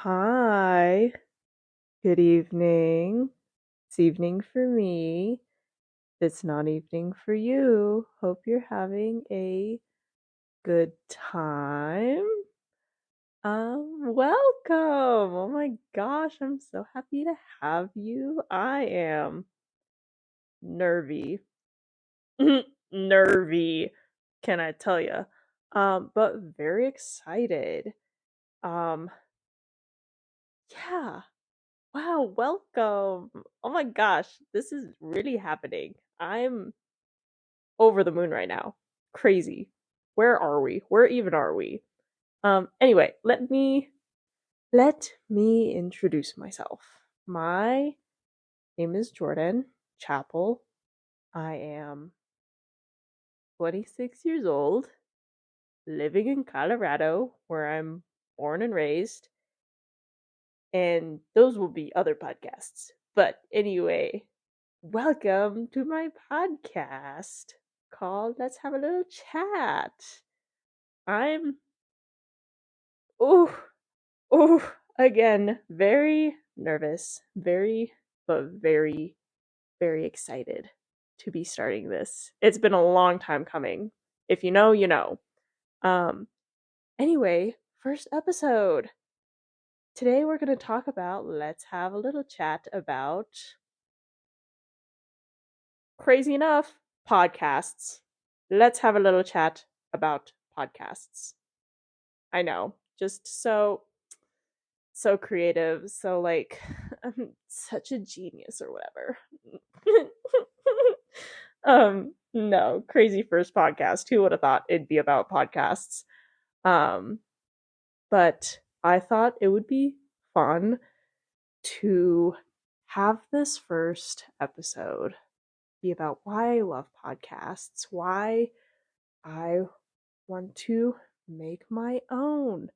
Hi, good evening. It's evening for me. It's not evening for you. Hope you're having a good time. Welcome. Oh my gosh, I'm so happy to have you. I am nervy. Nervy, can I tell you? But very excited. Um, yeah. Wow, welcome. Oh my gosh, this is really happening. I'm over the moon right now. Crazy. Where are we? Where even are we? Anyway, let me introduce myself. My name is Jordan Chapel. I am 26 years old, living in Colorado, where I'm born and raised, and those will be other podcasts. But anyway, welcome to my podcast called Let's Have a Little Chat. I'm, oh, again, very nervous, very excited to be starting this. It's been a long time coming. If you know, you know. Um, anyway, first episode. Today we're going to talk about, let's have a little chat about, crazy enough, podcasts. Let's have a little chat about podcasts. I know, just so creative, so like I'm such a genius or whatever. No, crazy first podcast. Who would have thought it'd be about podcasts? Um, but I thought it would be fun to have this first episode be about why I love podcasts, why I want to make my own.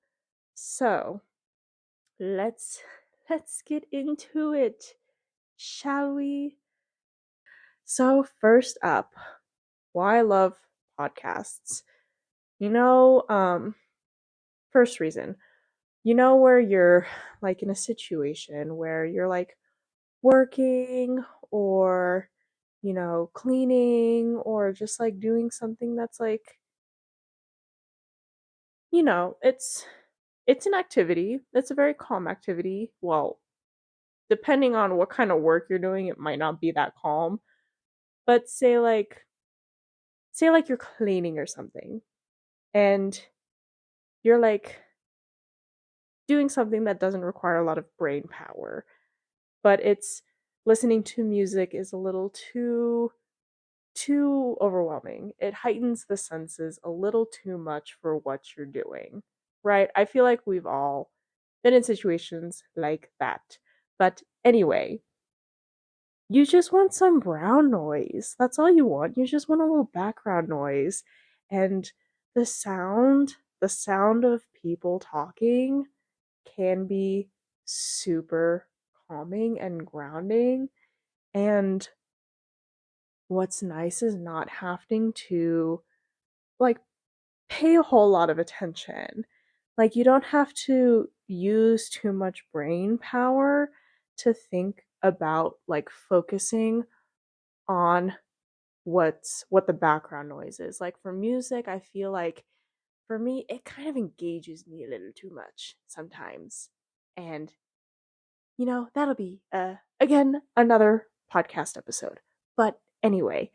So, let's get into it, shall we? So, first up, why I love podcasts. You know, first reason, where you're like in a situation where you're like working or, cleaning or just like doing something that's like, it's an activity. It's a very calm activity. Well, depending on what kind of work you're doing, it might not be that calm. But say like you're cleaning or something and you're like doing something that doesn't require a lot of brain power, but it's listening to music is a little too overwhelming. It heightens the senses a little too much for what you're doing. Right? I feel like we've all been in situations like that. But anyway, you just want some brown noise. That's all you want. You just want a little background noise. And the sound of people talking can be super calming and grounding. And what's nice is not having to like pay a whole lot of attention. Like you don't have to use too much brain power to think about like focusing on what the background noise is. Like for music, I feel like for me it kind of engages me a little too much sometimes. And that'll be again another podcast episode. But anyway,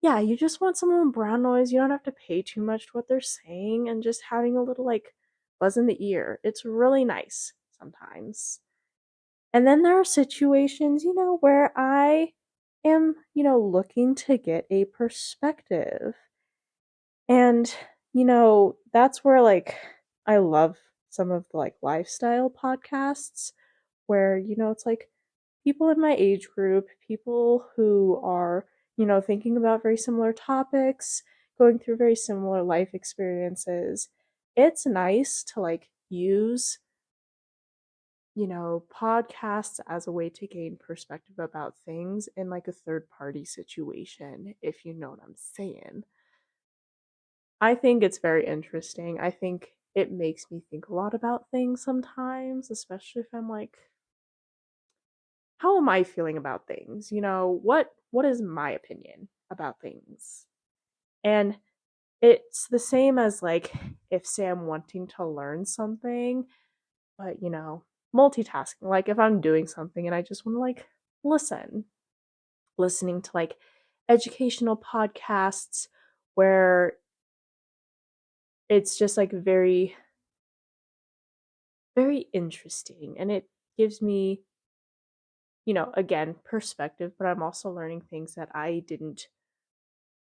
yeah, you just want some brown noise. You don't have to pay too much to what they're saying and just having a little like buzz in the ear. It's really nice sometimes. And then there are situations, where I am, looking to get a perspective. And, that's where like I love some of the like lifestyle podcasts where, it's like people in my age group, people who are, thinking about very similar topics, going through very similar life experiences. It's nice to like use, podcasts as a way to gain perspective about things in like a third party situation, if you know what I'm saying. I think it's very interesting. I think it makes me think a lot about things sometimes, especially if I'm like, how am I feeling about things? What is my opinion about things? And it's the same as like if say I'm wanting to learn something, but multitasking. Like if I'm doing something and I just want to like listening to like educational podcasts where it's just like very, very interesting and it gives me, again, perspective, but I'm also learning things that I didn't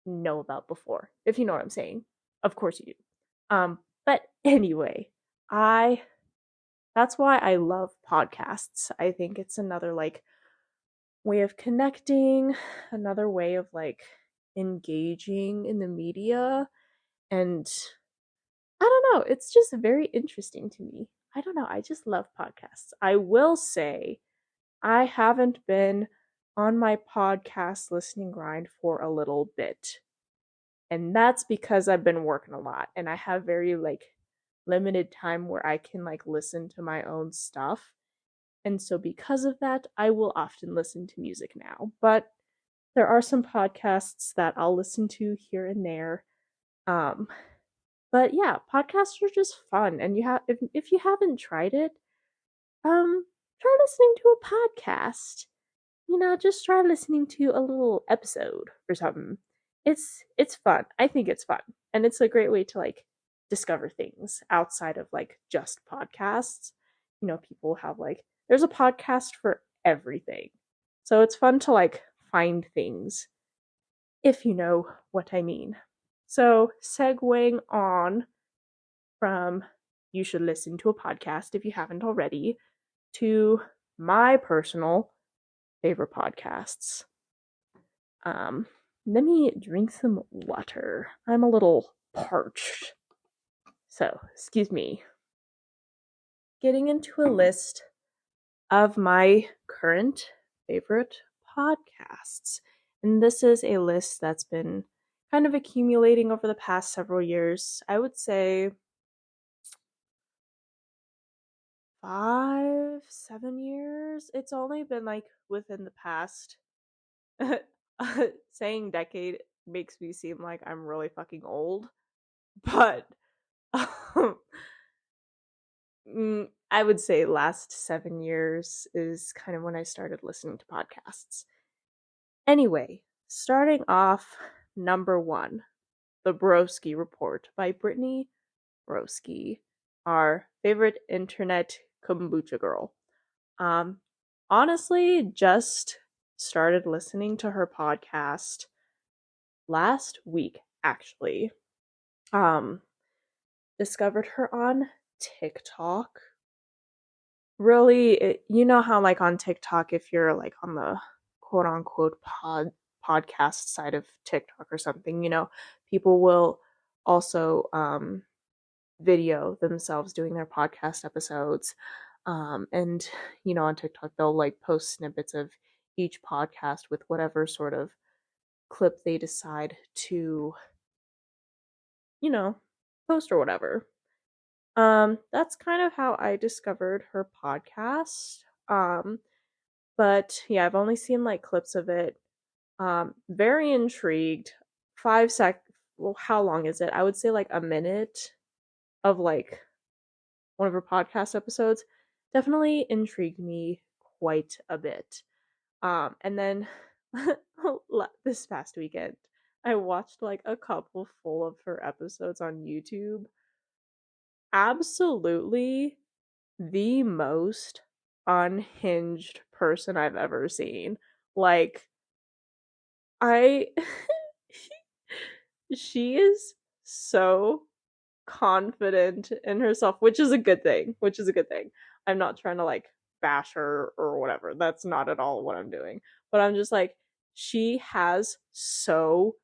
know about before, if you know what I'm saying. Of course you do. But anyway, I that's why I love podcasts. I think it's another like way of connecting, another way of like engaging in the media. And I don't know, it's just very interesting to me. I don't know, I just love podcasts. I will say I haven't been on my podcast listening grind for a little bit. And that's because I've been working a lot and I have very like limited time where I can like listen to my own stuff. And so because of that, I will often listen to music now. But there are some podcasts that I'll listen to here and there. Um but yeah, podcasts are just fun and you have if you haven't tried it, try listening to a podcast. Just try listening to a little episode or something. It's fun. I think it's fun. And it's a great way to like discover things outside of like just podcasts. People have like there's a podcast for everything. So it's fun to like find things if you know what I mean. So, segueing on from you should listen to a podcast if you haven't already to my personal favorite podcasts. Let me drink some water. I'm a little parched. So, excuse me. Getting into a list of my current favorite podcasts. And this is a list that's been kind of accumulating over the past several years. I would say 5, 7 years. It's only been like within the past saying decade makes me seem like I'm really fucking old, but I would say last 7 years is kind of when I started listening to podcasts. Anyway, starting off, number one, The Broski Report by Brittany Broski, our favorite internet kombucha girl. Honestly, just started listening to her podcast last week, actually. Discovered her on TikTok. Really, you know how like on TikTok, if you're like on the quote unquote podcast side of TikTok or something, people will also video themselves doing their podcast episodes. And on TikTok they'll like post snippets of each podcast with whatever sort of clip they decide to, you know, post or whatever. That's kind of how I discovered her podcast. But yeah, I've only seen like clips of it. Very intrigued. 5 sec. Well, how long is it? I would say like a minute of like one of her podcast episodes. Definitely intrigued me quite a bit. And then this past weekend, I watched like a couple full of her episodes on YouTube. Absolutely the most unhinged person I've ever seen. Like, I. She is so confident in herself, which is a good thing. Which is a good thing. I'm not trying to like bash her or whatever. That's not at all what I'm doing. But I'm just like, she has so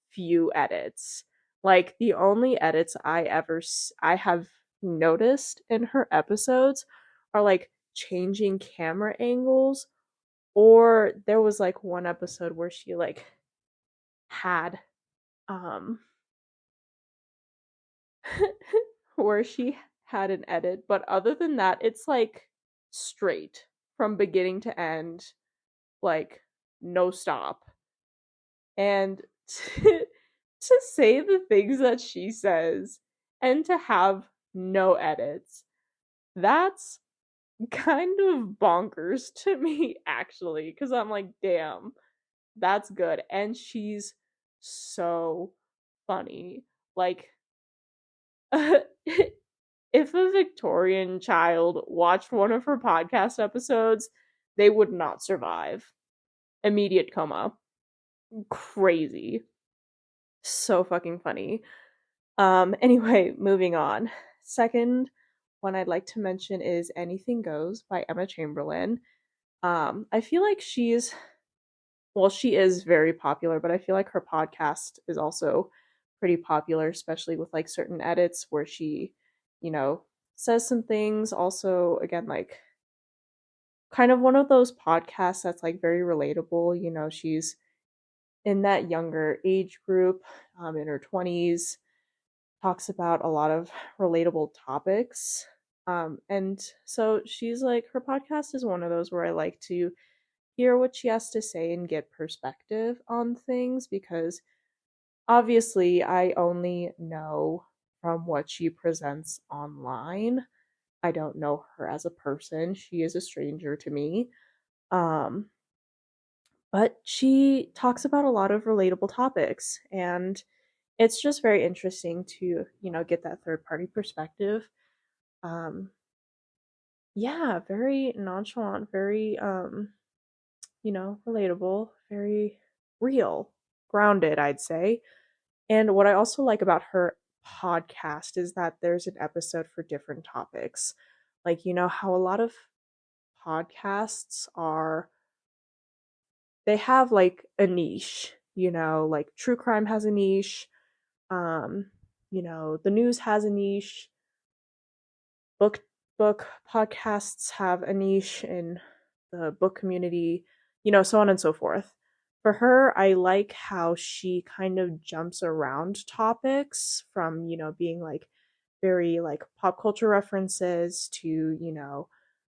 few edits. Like the only edits I have noticed in her episodes are like changing camera angles, or there was like one episode where she like had um where she had an edit, but other than that, it's like straight from beginning to end, like no stop. And to, to say the things that she says and to have no edits, that's kind of bonkers to me, actually, because I'm like, damn, that's good. And she's so funny. Like, if a Victorian child watched one of her podcast episodes, they would not survive. Immediate coma. Crazy. So fucking funny. Anyway, moving on. Second one I'd like to mention is Anything Goes by Emma Chamberlain. I feel like she is very popular, but I feel like her podcast is also pretty popular, especially with like certain edits where she, you know, says some things. Also, again, like kind of one of those podcasts that's like very relatable. She's in that younger age group, in her 20s, talks about a lot of relatable topics. And so she's like, her podcast is one of those where I like to hear what she has to say and get perspective on things because obviously I only know from what she presents online. I don't know her as a person. She is a stranger to me. Um, but she talks about a lot of relatable topics and it's just very interesting to, get that third party perspective. Um, yeah, very nonchalant, very relatable, very real, grounded, I'd say. And what I also like about her podcast is that there's an episode for different topics. Like, how a lot of podcasts are, they have like a niche, like true crime has a niche, um, the news has a niche, book book podcasts have a niche in the book community, so on and so forth. For her, I like how she kind of jumps around topics from, being like very like pop culture references to,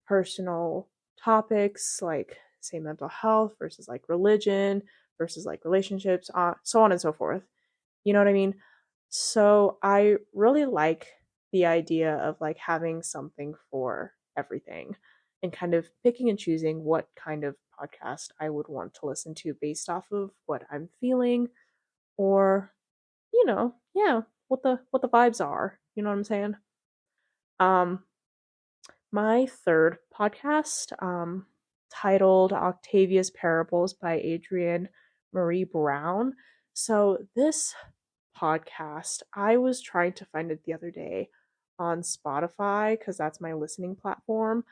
personal topics like say mental health versus like religion versus like relationships, so on and so forth. You know what I mean? So I really like the idea of like having something for everything and kind of picking and choosing what kind of podcast I would want to listen to based off of what I'm feeling or yeah, what the vibes are. You know what I'm saying? Um my third podcast, titled Octavia's Parables by Adrienne Maree Brown. So this podcast, I was trying to find it the other day on Spotify because that's my listening platform,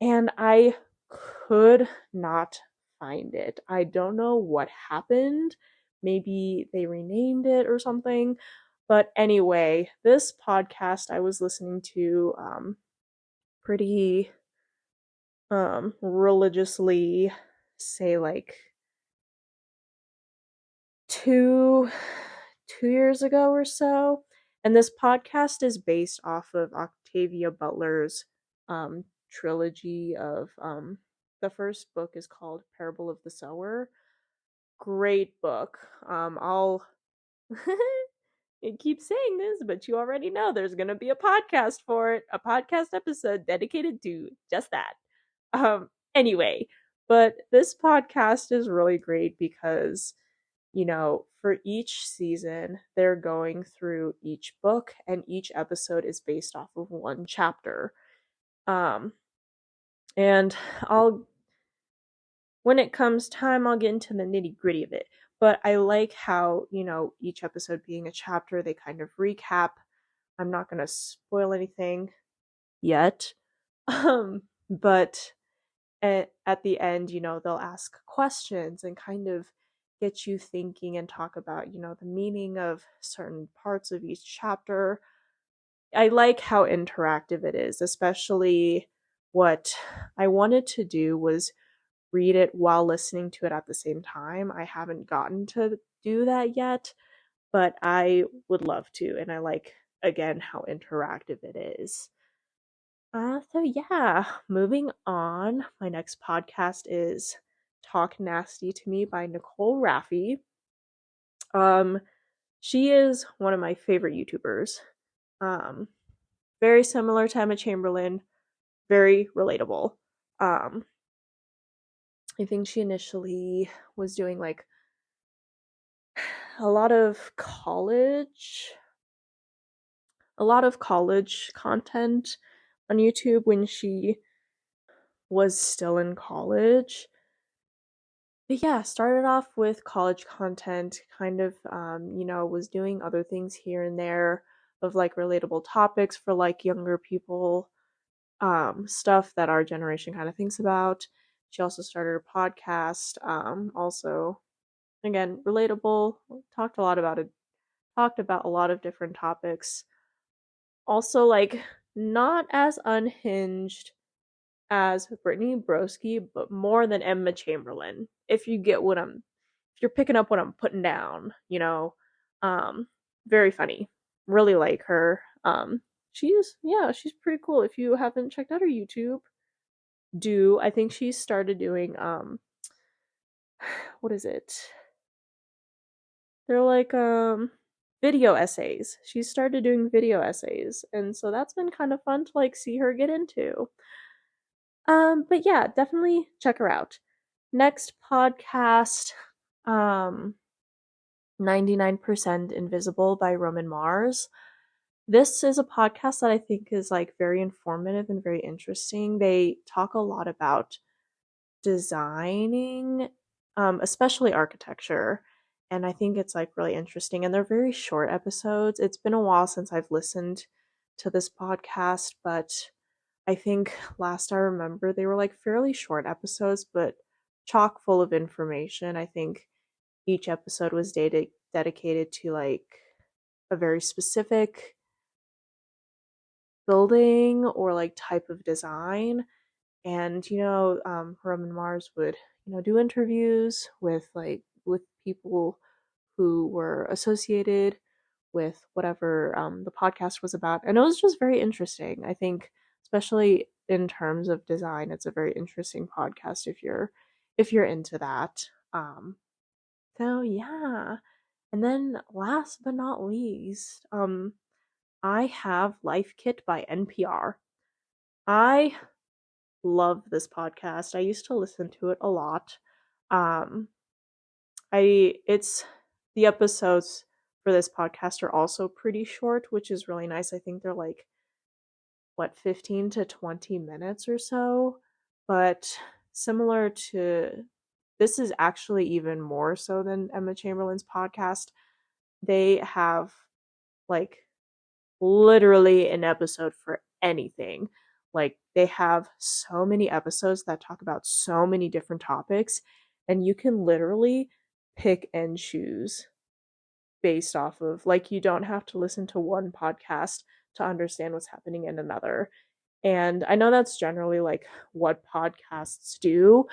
and I could not find it. I don't know what happened. Maybe they renamed it or something. But anyway, this podcast I was listening to pretty religiously, say like two 2 years ago or so. And this podcast is based off of Octavia Butler's trilogy of the first book is called Parable of the Sower. Great book. I'll I keep saying this, but you already know there's gonna be a podcast for it, a podcast episode dedicated to just that. Anyway, but this podcast is really great because, for each season, they're going through each book and each episode is based off of one chapter. Um, and when it comes time, I'll get into the nitty gritty of it. But I like how, each episode being a chapter, they kind of recap. I'm not going to spoil anything yet. But at the end, they'll ask questions and kind of get you thinking and talk about, the meaning of certain parts of each chapter. I like how interactive it is, especially what I wanted to do was read it while listening to it at the same time. I haven't gotten to do that yet, but I would love to. And I like again, how interactive it is. So yeah, moving on. My next podcast is Talk Nasty to Me by Nicole Rafiee. Um, she is one of my favorite YouTubers. Um, very similar to Emma Chamberlain, very relatable. Um, I think she initially was doing like a lot of college content on YouTube when she was still in college. But yeah, started off with college content, kind of, was doing other things here and there of like relatable topics for like younger people, stuff that our generation kind of thinks about. She also started a podcast, also, again, relatable, talked about a lot of different topics. Also, like, not as unhinged as Brittany Broski, but more than Emma Chamberlain. If you're picking up what I'm putting down, um, very funny. Really like her. She's pretty cool. If you haven't checked out her YouTube, do. I think she started doing what is it? They're like video essays. She started doing video essays, and so that's been kind of fun to like see her get into. But yeah, definitely check her out. Next podcast, um, 99% Invisible by Roman Mars. This is a podcast that I think is like very informative and very interesting. They talk a lot about designing, especially architecture. And I think it's like really interesting. And they're very short episodes. It's been a while since I've listened to this podcast, but I think last I remember they were like fairly short episodes, but chock full of information. I think each episode was dedicated to like a very specific building or like type of design. And Roman Mars would do interviews with people who were associated with whatever the podcast was about, and it was just very interesting. I think, especially in terms of design, it's a very interesting podcast if you're into that. So yeah, and then last but not least, I have Life Kit by NPR. I love this podcast. I used to listen to it a lot. Um, it's the episodes for this podcast are also pretty short, which is really nice. I think they're like 15 to 20 minutes or so, but similar to this is actually even more so than Emma Chamberlain's podcast. They have like literally an episode for anything. Like they have so many episodes that talk about so many different topics, and you can literally pick and choose based off of like you don't have to listen to one podcast to understand what's happening in another. And I know that's generally like what podcasts do,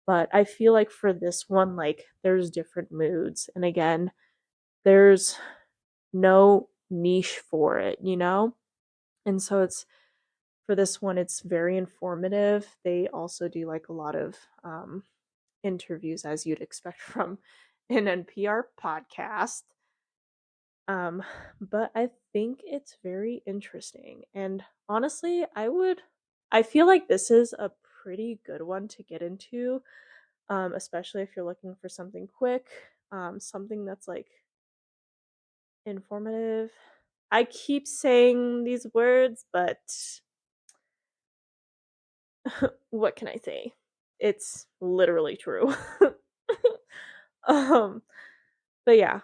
but I feel like for this one, like there's different moods. And again, there's no niche for it, And so it's for this one, it's very informative. They also do like a lot of interviews, as you'd expect from an NPR podcast. But I think it's very interesting. And honestly, I feel like this is a pretty good one to get into, especially if you're looking for something quick, something that's like informative. I keep saying these words, but what can I say? It's literally true. um, but yeah,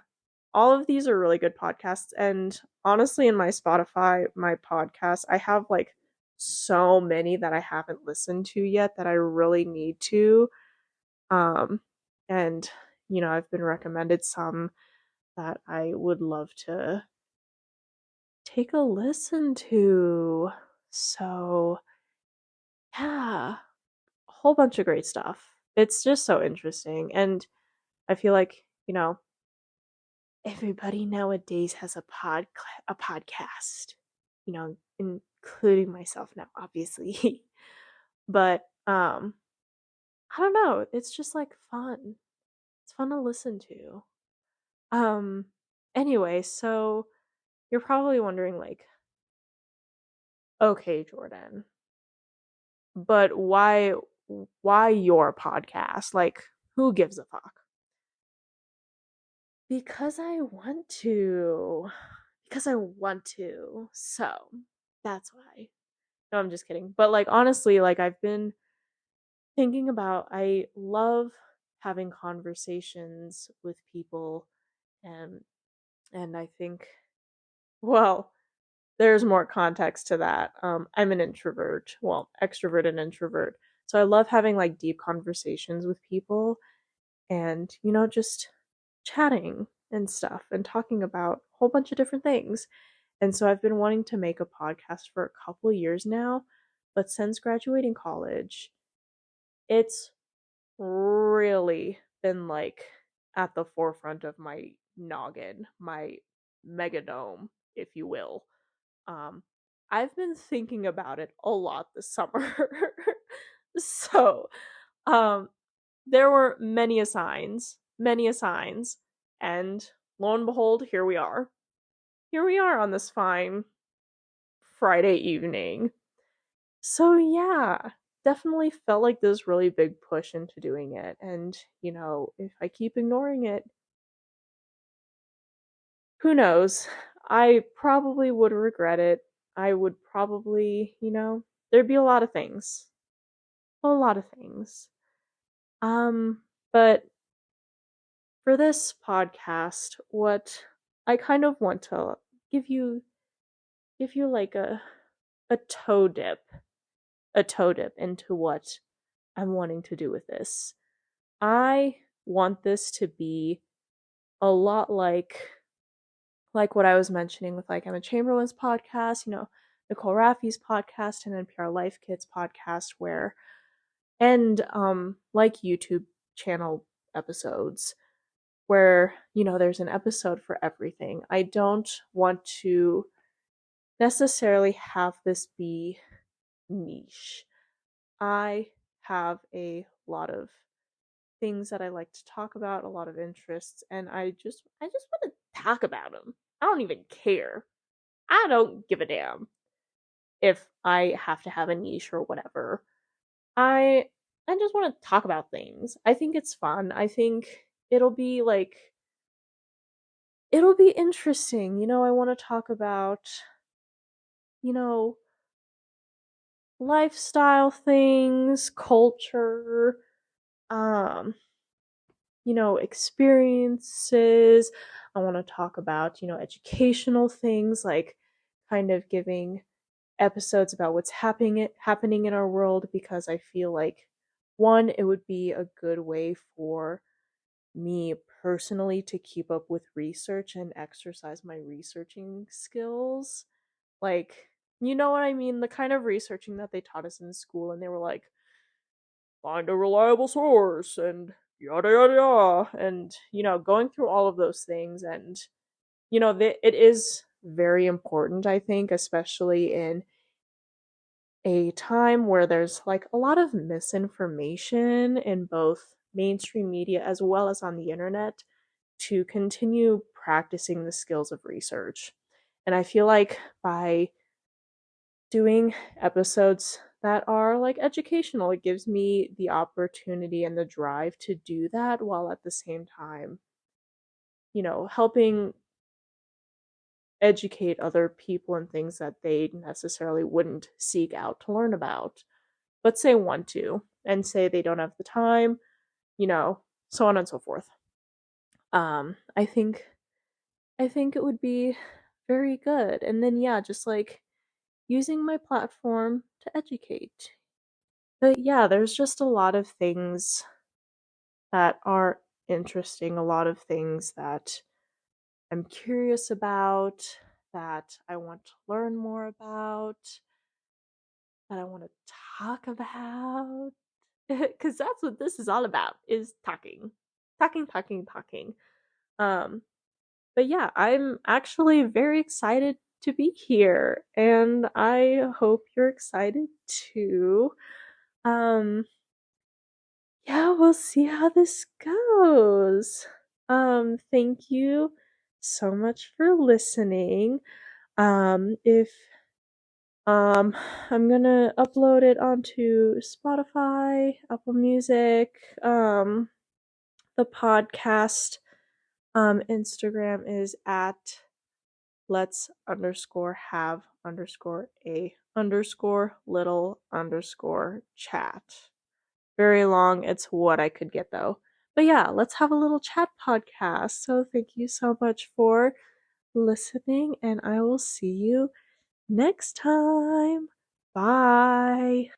all of these are really good podcasts. And honestly, in my Spotify, my podcast, I have like so many that I haven't listened to yet that I really need to. Um, and I've been recommended some that I would love to take a listen to. So yeah, a whole bunch of great stuff. It's just so interesting. And I feel like, everybody nowadays has a podcast, including myself now, obviously. But I don't know, it's just like fun. It's fun to listen to. Um anyway, so you're probably wondering like, okay, Jordan, but why your podcast? Like, who gives a fuck? Because I want to. Because I want to. So, that's why. No, I'm just kidding. But like honestly, like I've been thinking about, I love having conversations with people, and I think, well, there's more context to that. I'm an introvert, well, extrovert and introvert. So I love having like deep conversations with people, and just chatting and stuff and talking about a whole bunch of different things. And so I've been wanting to make a podcast for a couple years now, but since graduating college, it's really been like at the forefront of my noggin, my megadome, if you will. Um, I've been thinking about it a lot this summer. So, um, there were many assigns, and lo and behold, here we are. Here we are on this fine Friday evening. So yeah, definitely felt like this really big push into doing it. And, if I keep ignoring it, who knows? I probably would regret it. I would probably, there'd be a lot of things. A lot of things. But for this podcast, what I kind of want to give you like a toe dip, into what I'm wanting to do with this. I want this to be a lot like what I was mentioning with like Emma Chamberlain's podcast, Nicole Raffee's podcast, and NPR Life Kids podcast, where, and like YouTube channel episodes, where there's an episode for everything. I don't want to necessarily have this be niche. I have a lot of things that I like to talk about, a lot of interests, and I just want to talk about them. I don't even care. I don't give a damn if I have to have a niche or whatever. I I just want to talk about things. I think it's fun. I think it'll be like it'll be interesting. I want to talk about, you know, lifestyle things, culture, um, experiences. I want to talk about, educational things, like kind of giving episodes about what's happening in our world, because I feel like, one, it would be a good way for me personally to keep up with research and exercise my researching skills. Like, you know what I mean? The kind of researching that they taught us in school, and they were like, find a reliable source and yada yada yada, and going through all of those things. And it is very important, I think, especially in a time where there's like a lot of misinformation in both mainstream media as well as on the internet, to continue practicing the skills of research. And I feel like by doing episodes that are like educational, it gives me the opportunity and the drive to do that, while at the same time, helping educate other people in things that they necessarily wouldn't seek out to learn about, but say want to, and say they don't have the time, so on and so forth. I think it would be very good. And then yeah, just like using my platform to educate. But yeah, there's just a lot of things that are interesting, a lot of things that I'm curious about, that I want to learn more about, that I want to talk about. Because that's what this is all about, is talking. Talking. Um, But yeah, I'm actually very excited to be here, and I hope you're excited too. Um, yeah, we'll see how this goes. Thank you so much for listening. If I'm gonna upload it onto Spotify, Apple Music, the podcast Instagram is at let's underscore have underscore a underscore little underscore chat. Very long. It's what I could get though. But yeah, let's have a little chat podcast. So thank you so much for listening, and I will see you next time. Bye.